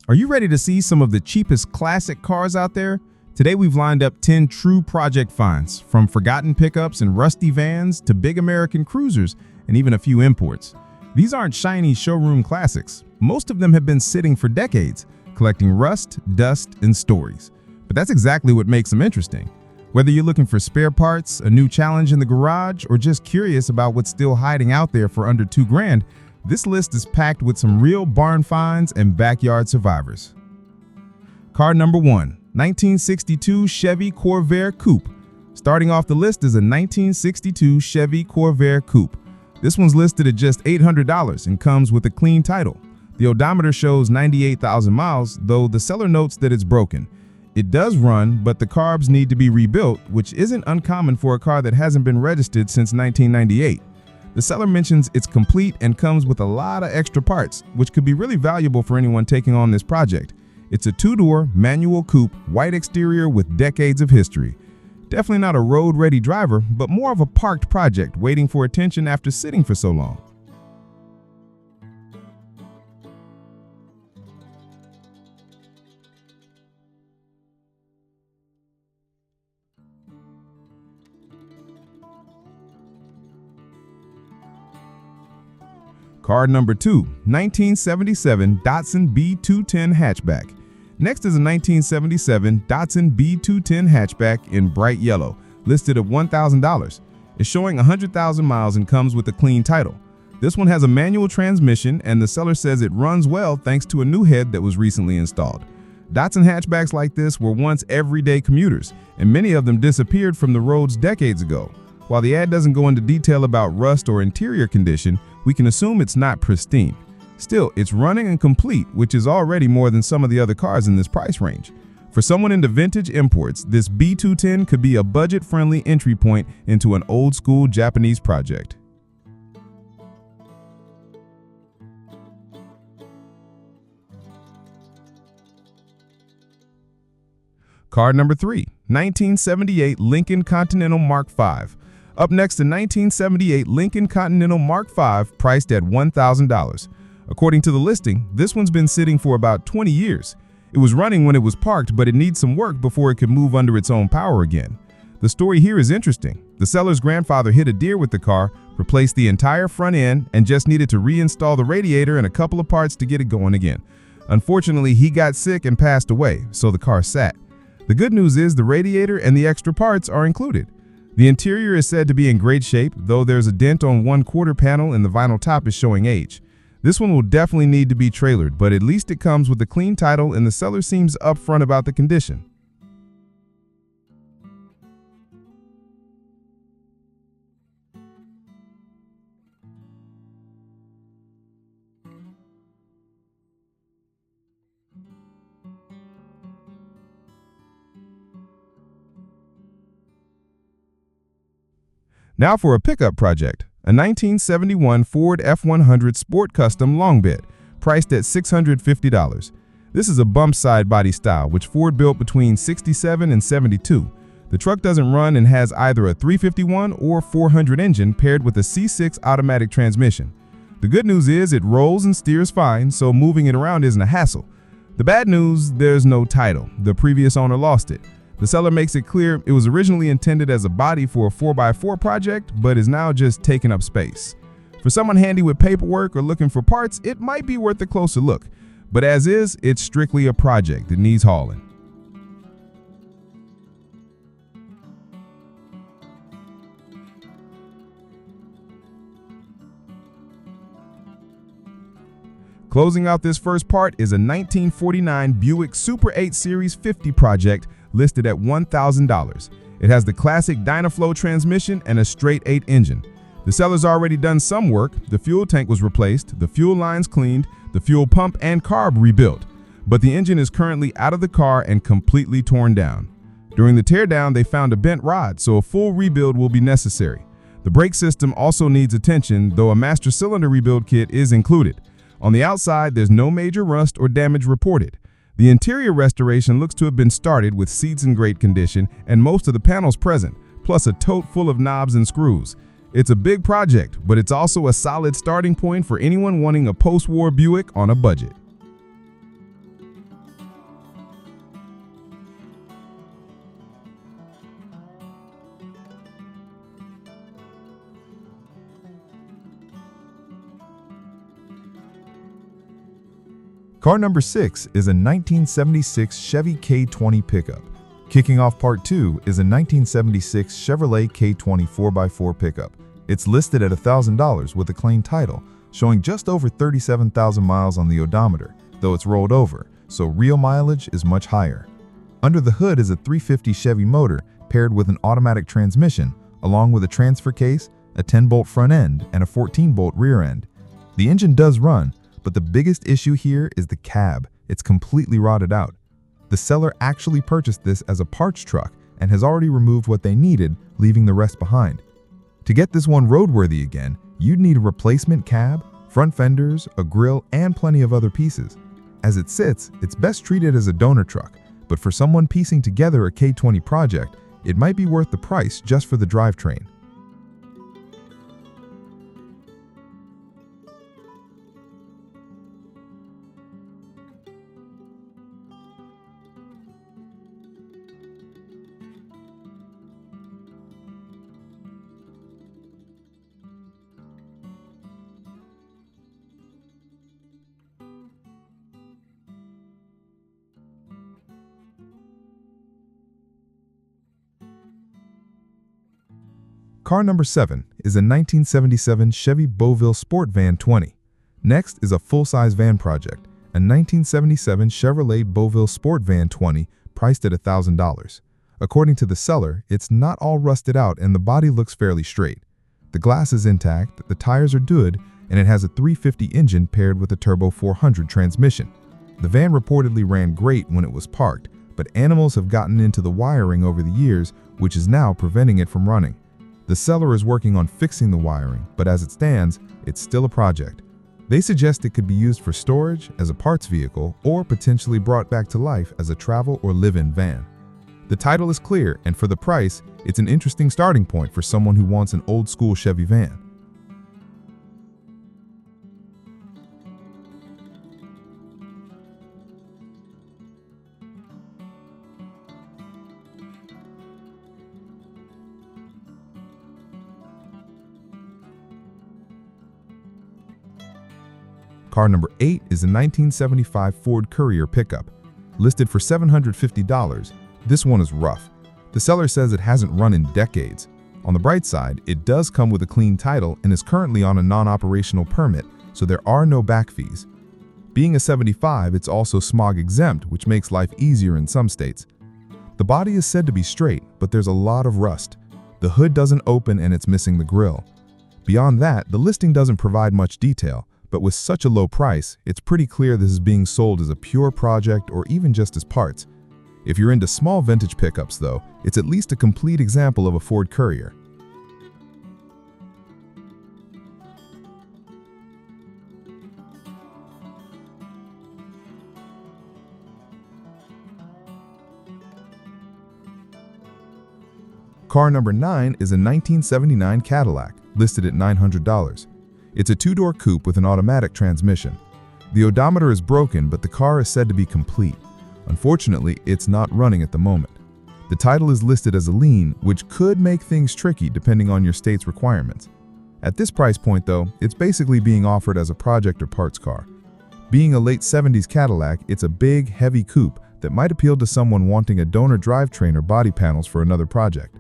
Are you ready to see some of the cheapest classic cars out there? Today we've lined up 10 true project finds, from forgotten pickups and rusty vans to big American cruisers and even a few imports. These aren't shiny showroom classics. Most of them have been sitting for decades, collecting rust, dust, and stories. But that's exactly what makes them interesting. Whether you're looking for spare parts, a new challenge in the garage, or just curious about what's still hiding out there for under $2,000, this list is packed with some real barn finds and backyard survivors. Car number 1, 1962 Chevy Corvair Coupe. Starting off the list is a 1962 Chevy Corvair Coupe. This one's listed at just $800 and comes with a clean title. The odometer shows 98,000 miles, though the seller notes that it's broken. It does run, but the carbs need to be rebuilt, which isn't uncommon for a car that hasn't been registered since 1998. The seller mentions it's complete and comes with a lot of extra parts, which could be really valuable for anyone taking on this project. It's a two-door, manual coupe, white exterior with decades of history. Definitely not a road-ready driver, but more of a parked project waiting for attention after sitting for so long. Car number 2, 1977 Datsun B210 hatchback. Next is a 1977 Datsun B210 hatchback in bright yellow, listed at $1,000. It's showing 100,000 miles and comes with a clean title. This one has a manual transmission, and the seller says it runs well thanks to a new head that was recently installed. Datsun hatchbacks like this were once everyday commuters, and many of them disappeared from the roads decades ago. While the ad doesn't go into detail about rust or interior condition, we can assume it's not pristine. Still, it's running and complete, which is already more than some of the other cars in this price range. For someone into vintage imports, this B210 could be a budget-friendly entry point into an old-school Japanese project. Car number 3, 1978 Lincoln Continental Mark V. Up next, the 1978 Lincoln Continental Mark V, priced at $1,000. According to the listing, this one's been sitting for about 20 years. It was running when it was parked, but it needs some work before it could move under its own power again. The story here is interesting. The seller's grandfather hit a deer with the car, replaced the entire front end, and just needed to reinstall the radiator and a couple of parts to get it going again. Unfortunately, he got sick and passed away, so the car sat. The good news is the radiator and the extra parts are included. The interior is said to be in great shape, though there's a dent on one quarter panel and the vinyl top is showing age. This one will definitely need to be trailered, but at least it comes with a clean title and the seller seems upfront about the condition. Now for a pickup project, a 1971 Ford F100 Sport Custom Long Bed, priced at $650. This is a bump side body style, which Ford built between '67 and '72. The truck doesn't run and has either a 351 or 400 engine paired with a C6 automatic transmission. The good news is it rolls and steers fine, so moving it around isn't a hassle. The bad news, there's no title. The previous owner lost it. The seller makes it clear it was originally intended as a body for a 4x4 project, but is now just taking up space. For someone handy with paperwork or looking for parts, it might be worth a closer look. But as is, it's strictly a project that needs hauling. Closing out this first part is a 1949 Buick Super 8 Series 50 project, listed at $1,000. It has the classic Dynaflow transmission and a straight 8 engine. The seller's already done some work. The fuel tank was replaced, the fuel lines cleaned, the fuel pump and carb rebuilt. But the engine is currently out of the car and completely torn down. During the teardown, they found a bent rod, so a full rebuild will be necessary. The brake system also needs attention, though a master cylinder rebuild kit is included. On the outside, there's no major rust or damage reported. The interior restoration looks to have been started with seats in great condition and most of the panels present, plus a tote full of knobs and screws. It's a big project, but it's also a solid starting point for anyone wanting a post-war Buick on a budget. Car number 6 is a 1976 Chevy K20 pickup. Kicking off part 2 is a 1976 Chevrolet K20 4x4 pickup. It's listed at $1,000 with a clean title, showing just over 37,000 miles on the odometer, though it's rolled over, so real mileage is much higher. Under the hood is a 350 Chevy motor paired with an automatic transmission, along with a transfer case, a 10-bolt front end, and a 14-bolt rear end. The engine does run, but the biggest issue here is the cab. It's completely rotted out. The seller actually purchased this as a parts truck and has already removed what they needed, leaving the rest behind. To get this one roadworthy again, you'd need a replacement cab, front fenders, a grille, and plenty of other pieces. As it sits, it's best treated as a donor truck, but for someone piecing together a K20 project, it might be worth the price just for the drivetrain. Car number 7 is a 1977 Chevy Beauville Sport Van 20. Next is a full-size van project, a 1977 Chevrolet Beauville Sport Van 20 priced at $1,000. According to the seller, it's not all rusted out and the body looks fairly straight. The glass is intact, the tires are good, and it has a 350 engine paired with a Turbo 400 transmission. The van reportedly ran great when it was parked, but animals have gotten into the wiring over the years, which is now preventing it from running. The seller is working on fixing the wiring, but as it stands, it's still a project. They suggest it could be used for storage, as a parts vehicle, or potentially brought back to life as a travel or live-in van. The title is clear, and for the price, it's an interesting starting point for someone who wants an old-school Chevy van. Car number 8 is a 1975 Ford Courier pickup. Listed for $750, this one is rough. The seller says it hasn't run in decades. On the bright side, it does come with a clean title and is currently on a non-operational permit, so there are no back fees. Being a 75, it's also smog exempt, which makes life easier in some states. The body is said to be straight, but there's a lot of rust. The hood doesn't open and it's missing the grille. Beyond that, the listing doesn't provide much detail, but with such a low price, it's pretty clear this is being sold as a pure project or even just as parts. If you're into small vintage pickups though, it's at least a complete example of a Ford Courier. Car number 9 is a 1979 Cadillac, listed at $900. It's a two-door coupe with an automatic transmission. The odometer is broken, but the car is said to be complete. Unfortunately, it's not running at the moment. The title is listed as a lien, which could make things tricky depending on your state's requirements. At this price point though, it's basically being offered as a project or parts car. Being a late 70s Cadillac, it's a big, heavy coupe that might appeal to someone wanting a donor drivetrain or body panels for another project.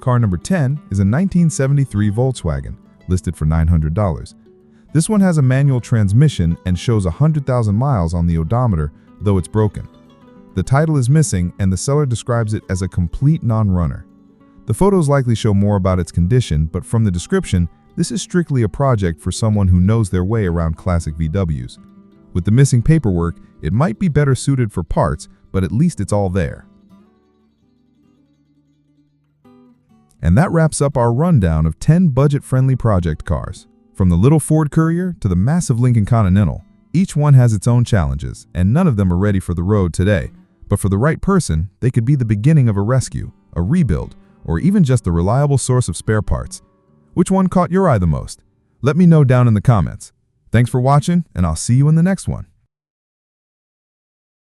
Car number 10 is a 1973 Volkswagen, listed for $900. This one has a manual transmission and shows 100,000 miles on the odometer, though it's broken. The title is missing and the seller describes it as a complete non-runner. The photos likely show more about its condition, but from the description, this is strictly a project for someone who knows their way around classic VWs. With the missing paperwork, it might be better suited for parts, but at least it's all there. And that wraps up our rundown of 10 budget-friendly project cars. From the little Ford Courier to the massive Lincoln Continental, each one has its own challenges, and none of them are ready for the road today. But for the right person, they could be the beginning of a rescue, a rebuild, or even just a reliable source of spare parts. Which one caught your eye the most? Let me know down in the comments. Thanks for watching, and I'll see you in the next one.